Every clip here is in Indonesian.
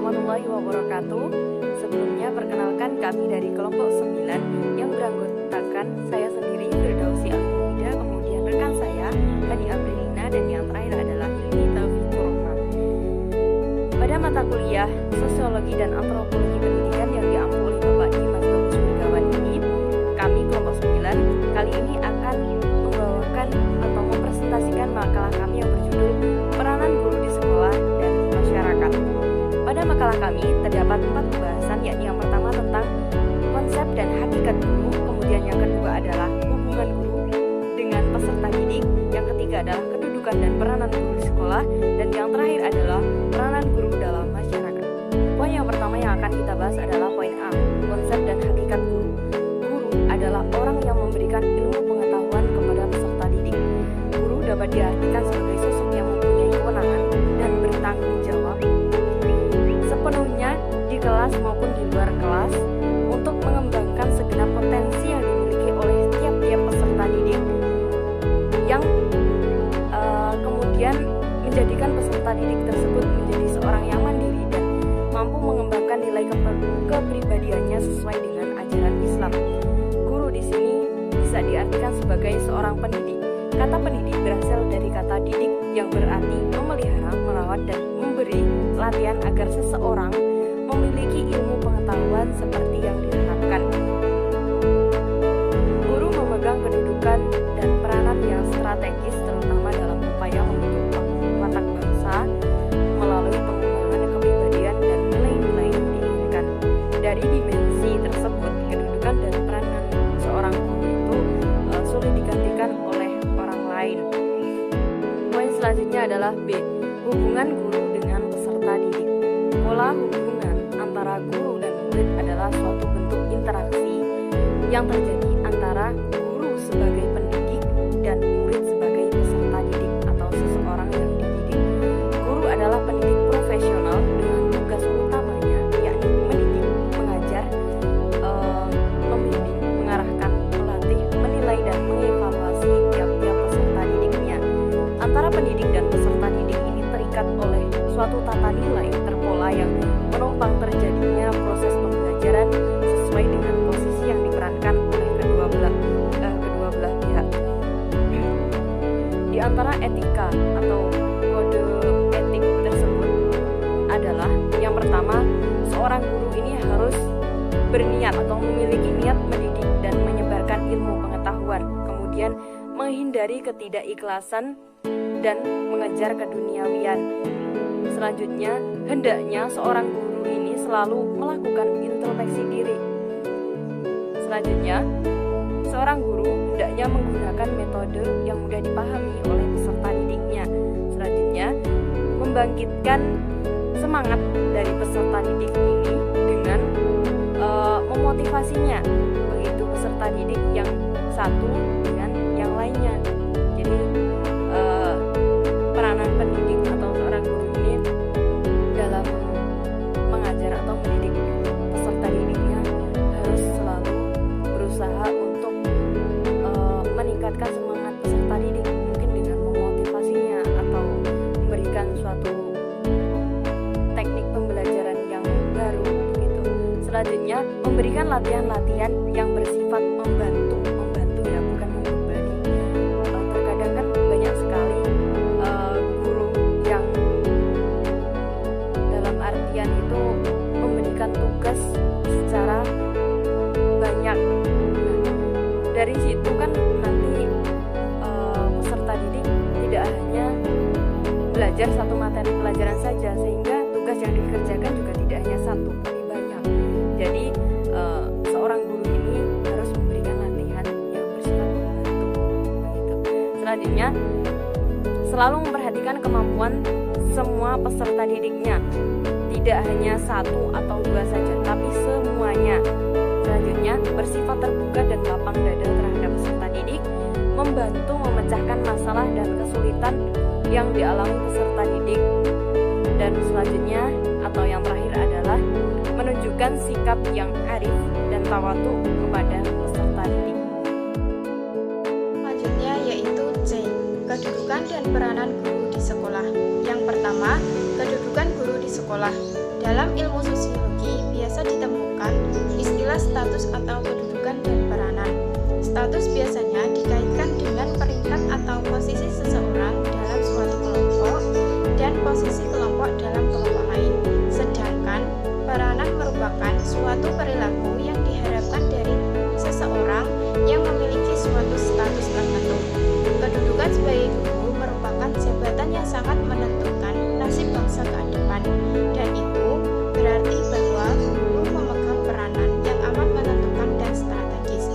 warahmatullahi wabarakatuh. Sebelumnya perkenalkan kami dari kelompok 9 yang beranggotakan saya sendiri Firdausi Al-Muida, kemudian rekan saya Hani Aprilina, dan yang terakhir adalah Hilmi Taufikur Rahman. Pada mata kuliah Sosiologi dan Antropologi Pendidikan yang diampu oleh Bapak Dimas Bagus Megawan ini, kami kelompok 9 kali ini akan membawakan atau mempresentasikan makalah kami yang berjudul Peranan Guru di Sekolah dan Masyarakat. Pada makalah kami terdapat 4 pembahasan, yakni yang pertama tentang konsep dan hakikat guru, kemudian yang kedua adalah hubungan guru dengan peserta didik, yang ketiga adalah kedudukan dan peranan guru di sekolah, dan yang terakhir adalah peranan guru dalam masyarakat. Poin yang pertama yang akan kita bahas adalah poin A, konsep dan hakikat guru. Guru adalah orang yang memberikan ilmu pengetahuan kepada peserta didik. Guru dapat diartikan sebagai sosok yang mempunyai kewenangan dan bertanggung jawab sepenuhnya di kelas maupun di luar kelas untuk mengembangkan segenap potensi yang dimiliki oleh tiap-tiap peserta didik, yang kemudian menjadikan peserta didik tersebut menjadi seorang yang mandiri dan mampu mengembangkan nilai kepribadiannya sesuai dengan ajaran Islam. Guru di sini bisa diartikan sebagai seorang pendidik. Kata pendidik berasal dari kata didik yang berarti memelihara, merawat, dan memberi latihan agar seseorang memiliki ilmu pengetahuan seperti yang diharapkan. Guru memegang kedudukan dan peranan yang strategis, terutama dalam upaya membentuk watak bangsa melalui pengembangan kepribadian dan nilai-nilai yang diinginkan. Dari dimensi tersebut, kedudukan dan peranan seorang guru itu sulit digantikan oleh orang lain. Poin selanjutnya adalah B, hubungan guru dengan peserta didik. Pola hubungan antara guru dan murid adalah suatu bentuk interaksi yang terjadi antara guru sebagai pendidik dan murid sebagai peserta didik atau seseorang yang dididik. Guru adalah pendidik profesional dengan tugas utamanya yakni mendidik, mengajar, membimbing, mengarahkan, melatih, menilai, dan mengevaluasi tiap-tiap peserta didiknya. Antara pendidik dan peserta didik ini terikat oleh suatu tata nilai terpola yang menopang terjadinya proses pembelajaran sesuai dengan posisi yang diperankan oleh kedua belah pihak. Di antara etika atau kode etik tersebut adalah yang pertama, seorang guru ini harus berniat atau memiliki niat mendidik dan menyebarkan ilmu pengetahuan, kemudian menghindari ketidakikhlasan dan mengejar keduniawian. Selanjutnya, hendaknya seorang guru ini selalu melakukan introspeksi diri. Selanjutnya, seorang guru hendaknya menggunakan metode yang mudah dipahami oleh peserta didiknya. Selanjutnya, membangkitkan semangat dari peserta didik ini dengan memotivasinya, begitu peserta didik yang satu dengan yang lainnya. Jadi peranan pendidik atau seorang guru ini dalam mengajar atau mendidik peserta didiknya harus selalu berusaha untuk meningkatkan semangat peserta didik, mungkin dengan memotivasinya atau memberikan suatu teknik pembelajaran yang baru begitu. Selanjutnya, memberikan latihan-latihan yang bersifat membantu ya, bukan membebani. Terkadang kan banyak sekali guru yang dalam artian itu memberikan tugas secara banyak. Dari situ kan nanti peserta didik tidak hanya belajar satu materi pelajaran saja, sehingga tugas yang dikerjakan juga tidak hanya satu, tapi banyak. Jadi seorang guru ini harus memberikan latihan yang bersifat membantu begitu. Selanjutnya, selalu memperhatikan kemampuan semua peserta didiknya, tidak hanya satu atau dua saja, tapi semuanya. Selanjutnya, bersifat terbuka dan lapang dada terhadap peserta didik, membantu memecahkan masalah dan kesulitan yang dialami peserta didik. Dan selanjutnya atau yang terakhir adalah menunjukkan sikap yang arif dan tawadu kepada peserta didik. Selanjutnya yaitu C, kedudukan dan peranan guru di sekolah. Yang pertama, kedudukan guru di sekolah sekolah. Dalam ilmu sosiologi biasa ditemukan istilah status atau kedudukan dan peranan. Status biasanya dikaitkan dengan peringkat atau posisi seseorang dalam suatu kelompok dan posisi kelompok dalam kelompok lain. Sedangkan peranan merupakan suatu perilaku yang diharapkan dari seseorang yang memiliki suatu status tertentu. Kedudukan sebagai guru merupakan jabatan yang sangat menentukan nasib bangsa ke depan, dan itu berarti bahwa guru memegang peranan yang amat menentukan dan strategis.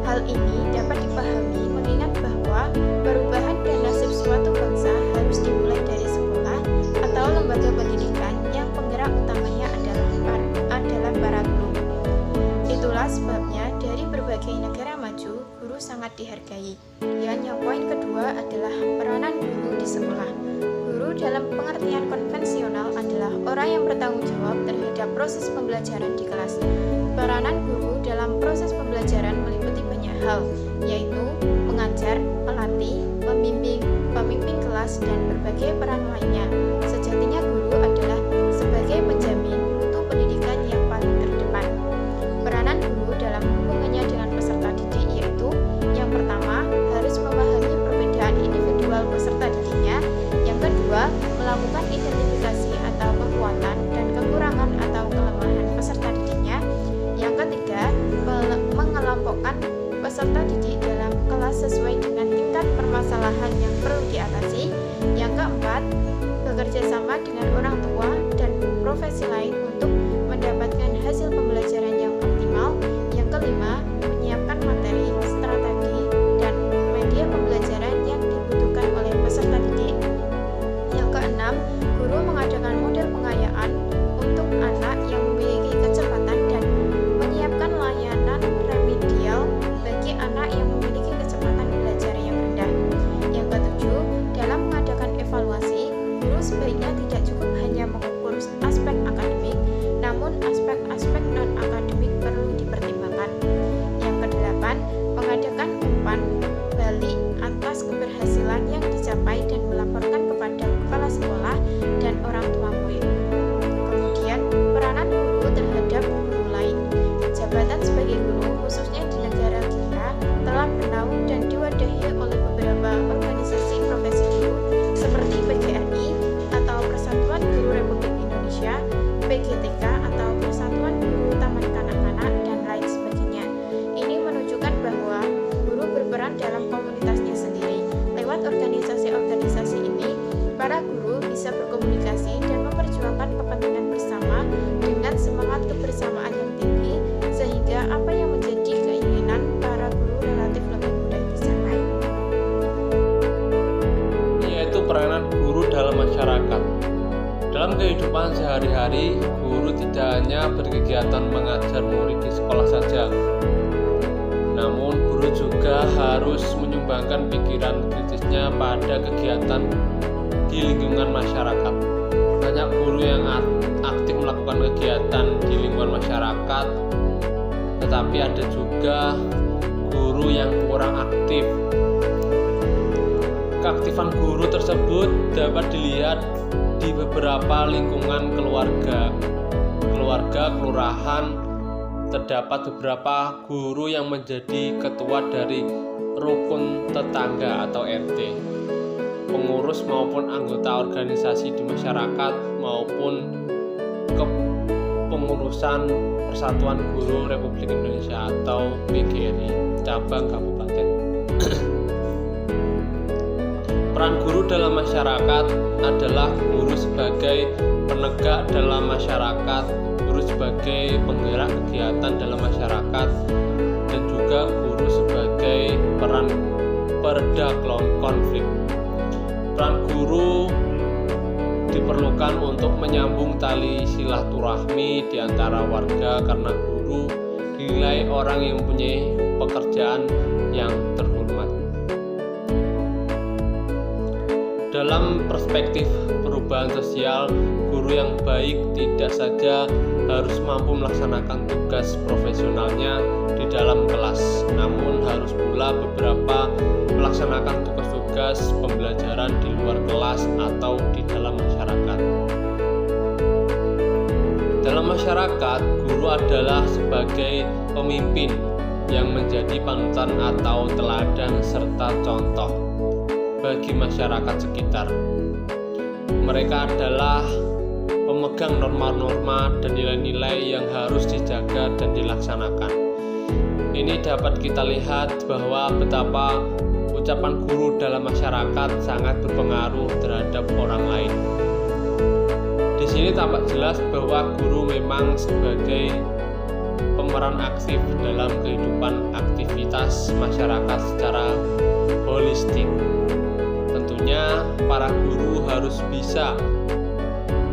Hal ini dapat dipahami mengingat bahwa perubahan dan nasib suatu bangsa harus dimulai dari sekolah atau lembaga pendidikan yang penggerak utamanya adalah para guru. Itulah sebabnya dari berbagai negara maju, guru sangat dihargai. Dan yang poin kedua adalah peranan guru di sekolah. Guru dalam pengertian konvensional adalah orang yang bertanggung jawab terhadap proses pembelajaran di kelas. Peranan guru dalam proses pembelajaran meliputi banyak hal, yaitu mengajar, melatih, pemimpin kelas, dan berbagai peran lainnya. Sejatinya guru adalah sebagai penjamin mutu pendidikan yang paling terdepan. Peranan guru dalam hubungannya dengan peserta didik yaitu yang pertama, harus memahami perbedaan individual peserta didiknya. Yang kedua, melakukan identifikasi atau kekuatan dan kekurangan atau kelemahan peserta didiknya. Yang ketiga, mengelompokkan peserta didik dalam kelas sesuai dengan tingkat permasalahan yang perlu diatasi. Yang keempat, bekerja sama dengan orang tua dan profesi lain untuk mendapatkan hasil pembelajaran yang optimal. Yang kelima, menyiapkan materi, strategi, dan media pembelajaran yang dibutuhkan oleh peserta didik. Yang keenam, guru mengadakan model pengayaan untuk anak yang memiliki kecepatan dan menyiapkan layanan remedial bagi anak yang memiliki kecepatan belajar yang rendah. Yang ketujuh, dalam mengadakan evaluasi, guru sebaiknya tidak cukup hanya mengukur aspek akademik, namun aspek-aspek non-akademik perlu dipertimbangkan. Yang kedelapan, mengadakan umpan balik atas keberhasilan yang dicapai dan melaporkan kepada kepala sekolah dan orang tua murid. Kemudian, peranan guru terhadap guru lain. Jabatan sebagai guru, khususnya di negara kita, telah bernaung dan diwadahi oleh beberapa organisasi profesi guru seperti PGRI atau Persatuan Guru Republik Indonesia, PGTK atau Persatuan Guru Taman Kanak-kanak, dan lain sebagainya. Ini menunjukkan bahwa guru berperan dalam komunitasnya sendiri. Lewat organisasi-organisasi ini, para guru bisa berkomunikasi dan memperjuangkan kepentingan bersama dengan semangat kebersamaan yang tinggi, sehingga apa yang menjadi keinginan para guru relatif lebih mudah dicapai. Yaitu peranan guru dalam masyarakat. Dalam kehidupan sehari-hari, guru tidak hanya berkegiatan mengajar murid di sekolah saja, namun guru juga harus menyumbangkan pikiran kritisnya pada kegiatan di lingkungan masyarakat. Banyak guru yang aktif melakukan kegiatan di lingkungan masyarakat, tetapi ada juga guru yang kurang aktif. Keaktifan guru tersebut dapat dilihat di beberapa lingkungan keluarga, kelurahan. Terdapat beberapa guru yang menjadi ketua dari rukun tetangga atau RT, pengurus maupun anggota organisasi di masyarakat, maupun kepengurusan Persatuan Guru Republik Indonesia atau PGRI cabang kabupaten. Peran guru dalam masyarakat adalah guru sebagai penegak dalam masyarakat, guru sebagai penggerak kegiatan dalam masyarakat, dan juga guru sebagai peran pereda konflik. Peran guru diperlukan untuk menyambung tali silaturahmi di antara warga karena guru dinilai orang yang mempunyai pekerjaan yang terhormat. Dalam perspektif perubahan sosial, guru yang baik tidak saja harus mampu melaksanakan tugas profesionalnya di dalam kelas, namun harus pula beberapa melaksanakan tugas-tugas pembelajaran di luar kelas atau di dalam masyarakat. masyarakat, guru adalah sebagai pemimpin yang menjadi panutan atau teladan serta contoh bagi masyarakat sekitar. Mereka adalah pemegang norma-norma dan nilai-nilai yang harus dijaga dan dilaksanakan. Ini dapat kita lihat bahwa betapa ucapan guru dalam masyarakat sangat berpengaruh terhadap orang lain. Di sini tampak jelas bahwa guru memang sebagai pemeran aktif dalam kehidupan aktivitas masyarakat secara holistik. Tentunya para guru harus bisa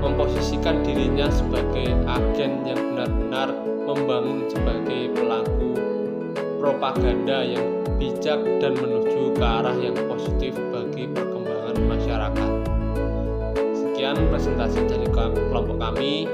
memposisikan dirinya sebagai agen yang benar-benar membangun sebagai pelaku propaganda yang bijak dan menuju ke arah yang positif bagi perkembangan masyarakat. Sekian presentasi dari kelompok kami.